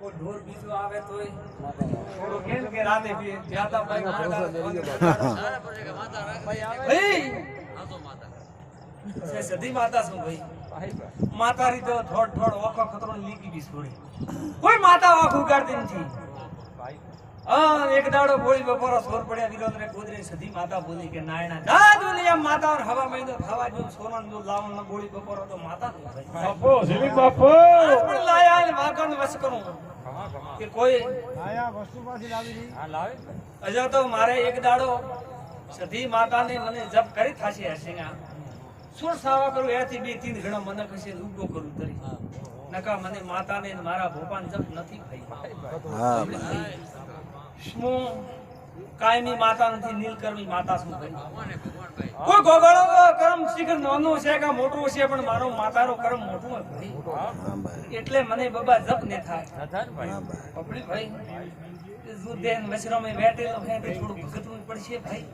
કોઈ ઢોર બીજો આવે તોય થોડું કેમ કે રાતે બી જ્યાદા ભાઈ સધી માતા શું ભાઈ માતારી તો થોડ થોડ ઓખો ખતરો લીકી બી છોડી કોઈ માતા ઓખ ઉગાડતી નથી એક દાડો બોળી બપોરો સોર પડ્યા વિરોધને ગોદરે સધી માતા બોલી કે નાયણા જા બોલી એમ માતા ઓર હવા મહિનો ખાવા જો સોના નો લાવણ ન બોળી બપોરો તો માતા નું ભાઈ બાપો જીવી બાપો પણ લાયા ને વાગણ વસ કરું કે કોઈ આયા વસ્તુ પાછી લાવી ની હા લાવે અજા તો મારે એક દાડો સધી માતાને મને જપ કરી થાશે હસેગા સુર સાવા કરું એથી બે ત્રણ ઘણા મને કશે ઉડો કરું તરી નકા મને માતાને મારા ભોપાન જપ નથી ભાઈ હા હું કાયમી માતા નથી નીલકર્મી માતા છું ભાઈ કોઈ ગોગળો કર્મ શિખર નાનો છે કે મોટો છે પણ મારો માતાનો કર્મ મોટો છે ભાઈ એટલે મને બાબા જપ ને થાય પકડી ભાઈ જુદેન મશરમે વેટેલો હે તે થોડું ભગતવું પડશે ભાઈ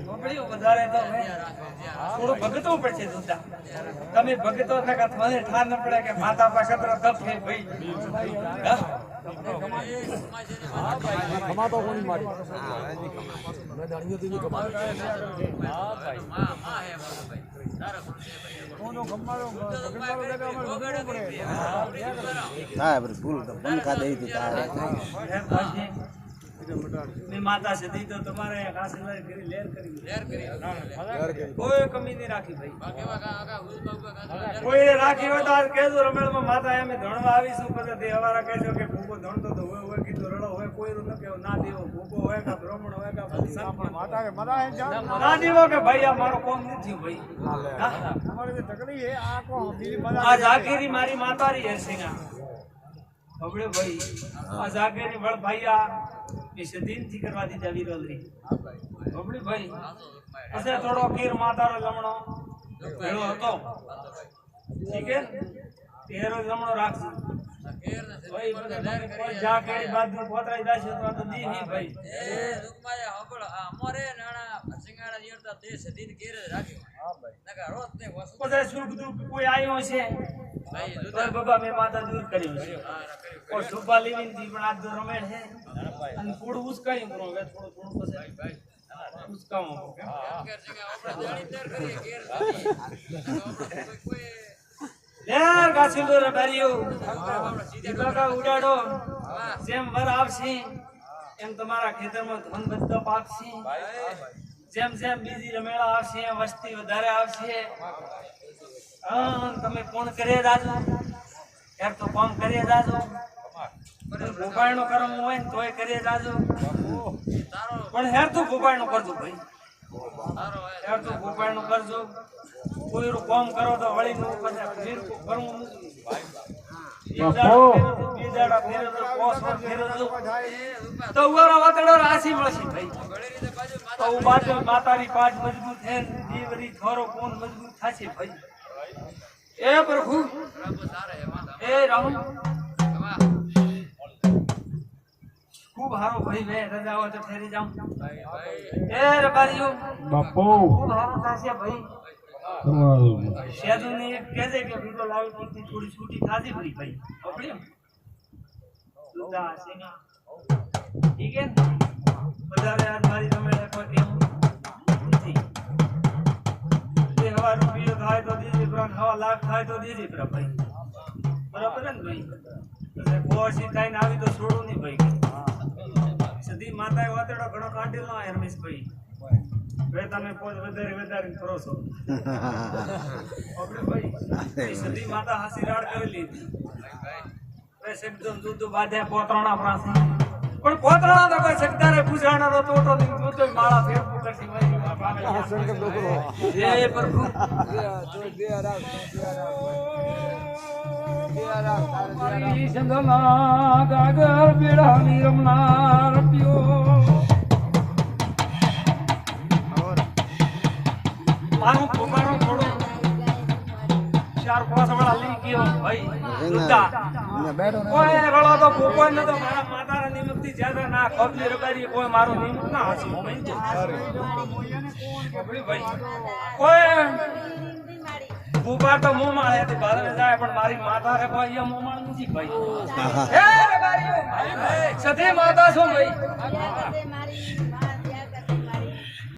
પકડી વધારે તો થોડું ભગતવું પડશે જુદા તમે ભગતો નકા મને ઠાર ન પડે કે માતા પાસે તપ છે ભાઈ કમાતો કોની મારી મેં દાણીઓ થી કમાતો હા ભાઈ માં હે ભાઈ તારા કોનો કમારો ભગવાન કે અમે વગાડે પડે હા બસ ભૂલ તો બંધ કા દઈ દીધા મેં માતા સદી તો તમારે કાસલર કરી લેર કરી કોઈ કમી નહીં રાખી ભાઈ કોઈ રાખી હોય તો આજ કહેજો રમેળમાં માતા એમ ધણવા આવીશું પછી દેવારા કહેજો કે ભૂકો ધણતો તો હોય કીધું રડો હોય કોઈ ન કેવો ના દેવો ભૂકો હોય કે બ્રાહ્મણ હોય કે માતા કે મરા હે ના દેવો કે ભાઈ આ મારો કોમ નથી ભાઈ તમારે જે તકડી હે આ કો બીજી મજા આ જાગીરી મારી માતારી હે સિંગા બબડે ભાઈ આ જાગીરી વળ ભાઈયા સદીન થી કરવા દીધા વિરોધી બબડી ભાઈ અસે થોડો કીર માતારો લમણો ભેળો હતો ઠીક હે તેરો લમણો રાખજો ભાઈ કોઈ જા કેડી બાદ પોતરાઈ દાશે તો તો દી ની ભાઈ એ રૂકમાય હબળ અમારે નાણા સિંગાડા જીરતા તે સદીન કેર રાખ્યો હા ભાઈ નકા રોત ને વસ્તુ પછી સુખ દુખ કોઈ આયો છે ભાઈ તો બાબા મે માતા દૂર કર્યું છે और सुबह लेविन दी पण आज दो रमेण है અને થોડું ઉસકાઈ કરો હવે થોડું પછી ભાઈ ઉસકાવો કેર છે કે આપણે જાણી તર કરીએ કેર કોઈ લેર ગાછીલો રે બારીઓ સીધા ઉડાડો જેમ વર આવશે એમ તમારા ખેતરમાં ધન બધો પાકશે જેમ જેમ બીજી રમેળા આવશે એમ વસ્તી વધારે આવશે તમે કોણ કરે રાજો યાર તો કામ કરીએ જાજો ભોપાઈનો કરમ હોય તોય કરીએ જાજો પણ હેર તું ભોપાઈનો કરજો ભાઈ હેર તું ભોપાઈનો કરજો કોઈનું કામ કરો તો વળી નું પછી કરવું તો ઉવારા વાતડો રાશી મળશે ભાઈ તો બાજુ માતારી પાટ મજબૂત છે દીવરી થોરો કોણ મજબૂત થશે ભાઈ એ પ્રભુ એ રામ ખૂબ હારો ભાઈ મે રજા હોય તો ફેરી જાઉં એ રબારીઓ બાપો ખૂબ હારો થાશે ભાઈ શેદુ ને એક કહેજે કે બીજો લાવી પડતી થોડી છૂટી થાજી ભરી ભાઈ આપડી સુદા સેના ઠીક હે વધારે આજ મારી તમે કોઈ કેમ નથી એ હવા રૂપિયો થાય તો દીજી પ્રાણ હવા લાખ થાય તો દીજી પ્રા ભાઈ બરાબર ને ભાઈ એટલે કોશી થઈને આવી તો છોડું નહીં ભાઈ સદી માતાએ વાતડો ઘણો કાઢેલો આ રમેશ ભાઈ હવે તમે પોત વધારે કરો છો આપણે ભાઈ સદી માતા હાસી રાડ કરી લીધી ભાઈ એકદમ દૂધ બાંધે પોતરાણા પ્રાસી પણ પોતરાણા તો કોઈ સકદારે પૂજાણાનો ટોટો ની દૂધ માળા ફેર ફૂટતી ભાઈ જય પ્રભુ મારી સંગમાં ગાગર બેડા ની રમનાર પ્યો મારું પોકારો થોડો 4-5 વાળા લઈ ગયો ભાઈ દુધા કોઈ રળો તો કોઈ ન તો મારા માતાના નિમિત્તથી જ્યાદા ના ખોબલી રબારી કોઈ મારું નિમિત્ત ના હસી ભાઈ કોઈ ભૂપા તો મોં માળે હતી બાદરે જાય પણ મારી માતા રે ભાઈ મોં માળ નથી ભાઈ બધી માતા છો ભાઈ મારી